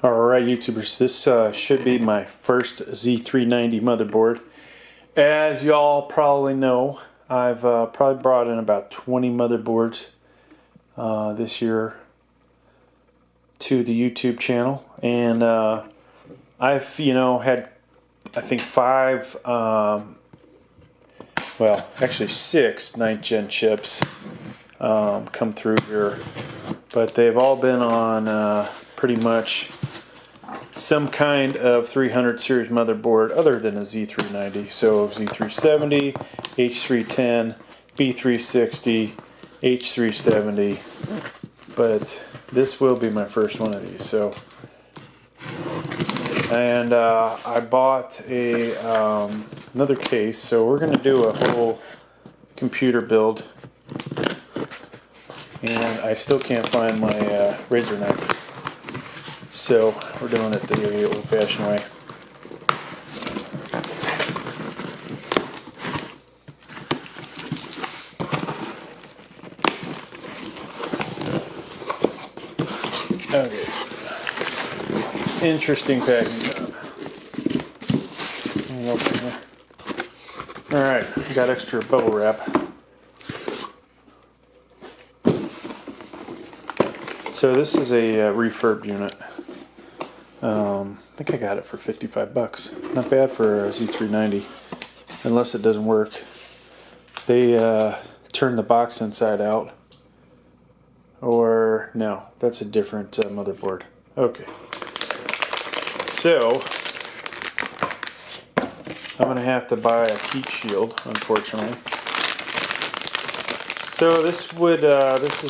Alright YouTubers, this should be my first Z390 motherboard. As y'all probably know, I've probably brought in about 20 motherboards this year to the YouTube channel, and I've had I think actually 6 9th gen chips come through here, but they've all been on pretty much some kind of 300 series motherboard other than a Z390. So Z370, H310, B360, H370, but this will be my first one of these. So, and I bought a another case, so we're going to do a whole computer build, and I still can't find my razor knife. So we're doing it the old-fashioned way. Okay. Interesting packing job. Alright, got extra bubble wrap. So this is a refurb unit. I think I got it for 55 bucks. Not bad for a Z390, unless it doesn't work. They turn the box inside out. Or, no, that's a different motherboard. Okay. So, I'm going to have to buy a heat shield, unfortunately. So this is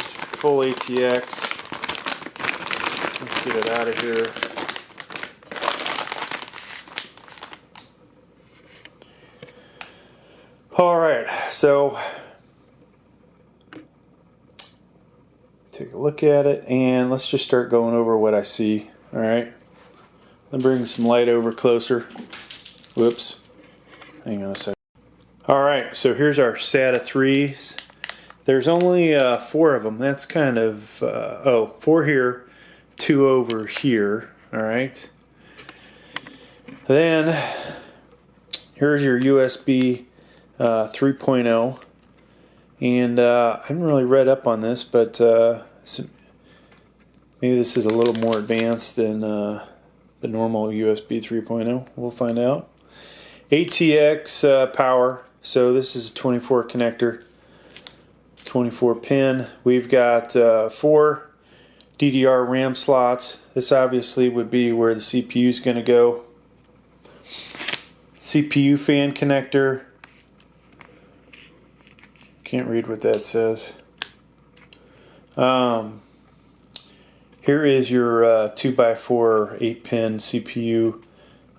full ATX. Let's get it out of here. Alright, so take a look at it, and let's just start going over what I see. Alright, let me bring some light over closer. Whoops, hang on a second. Alright, so here's our SATA 3s. There's only 4 of them. That's kind of, 4 here, 2 over here. Alright, then here's your USB 3.0, and I haven't really read up on this, but maybe this is a little more advanced than the normal USB 3.0. We'll find out. ATX power, so this is a 24 connector, 24 pin. We've got 4 DDR RAM slots. This obviously would be where the CPU is going to go. CPU fan connector. Can't read what that says. Here is your 2x4 8-pin CPU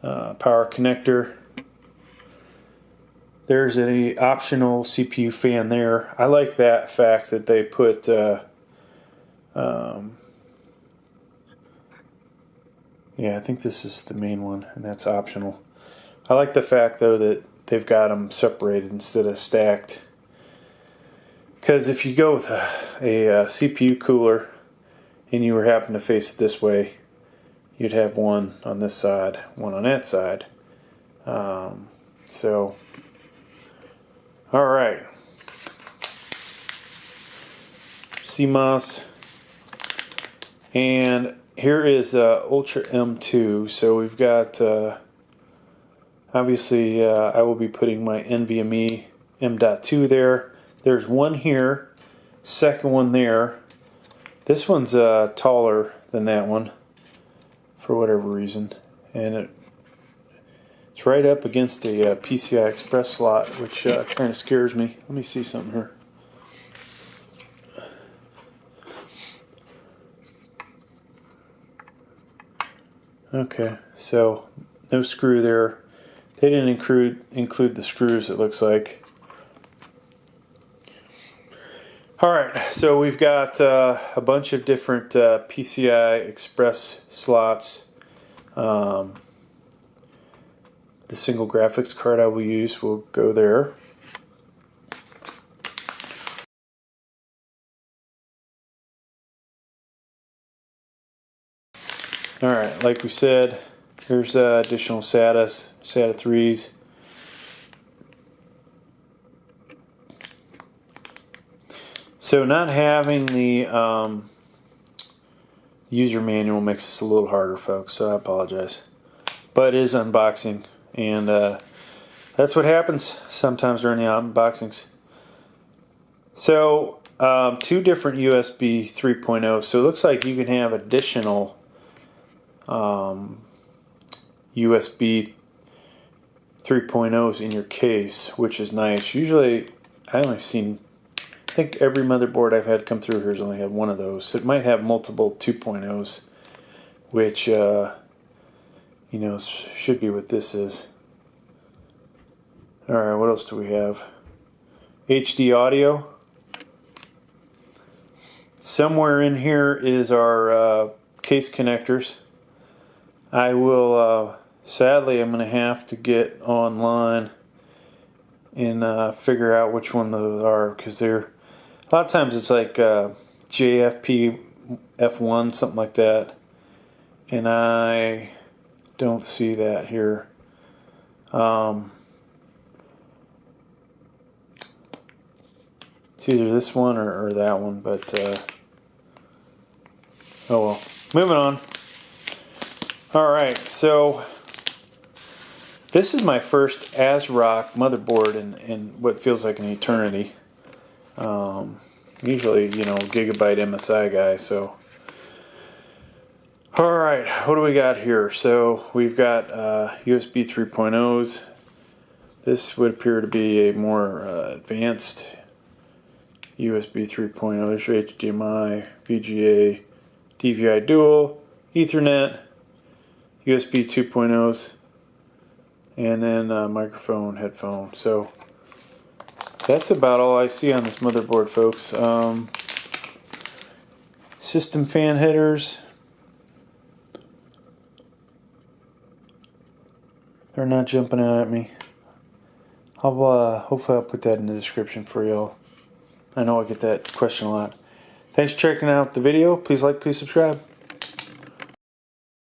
power connector. There's an optional CPU fan there. I like that fact that they put yeah, I think this is the main one, and that's optional. I like the fact though that they've got them separated instead of stacked. Because if you go with a CPU cooler and you were happen to face it this way, you'd have one on this side, one on that side. So, alright. CMOS. And here is Ultra M2. So we've got, obviously, I will be putting my NVMe M.2 there. There's one here, second one there. This one's taller than that one for whatever reason, and it's right up against the PCI Express slot, which kind of scares me. Let me see something here. Okay, so no screw there. They didn't include the screws, it looks like. Alright, so we've got a bunch of different PCI Express slots. The single graphics card I will use will go there. Alright, like we said, here's additional SATA 3s. So not having the user manual makes this a little harder, folks, so I apologize. But it is unboxing, and that's what happens sometimes during the unboxings. So, two different USB 3.0, so it looks like you can have additional USB 3.0s in your case, which is nice. Usually, I think every motherboard I've had come through here has only had one of those. It might have multiple 2.0s, which, you know, should be what this is. Alright, what else do we have? HD audio. Somewhere in here is our case connectors. I will, sadly, I'm going to have to get online and figure out which one those are, because they're, a lot of times it's like JFP F1, something like that, and I don't see that here. It's either this one or that one, but oh well. Moving on. Alright, so this is my first Asrock motherboard in what feels like an eternity. Usually, you know, gigabyte MSI guy, so. Alright, what do we got here? So we've got USB 3.0s. This would appear to be a more advanced USB 3.0. There's your HDMI, VGA, DVI dual, Ethernet, USB 2.0s, and then microphone, headphone. So that's about all I see on this motherboard, folks. System fan headers. They're not jumping out at me. Hopefully I'll put that in the description for y'all. I know I get that question a lot. Thanks for checking out the video. Please like, please subscribe.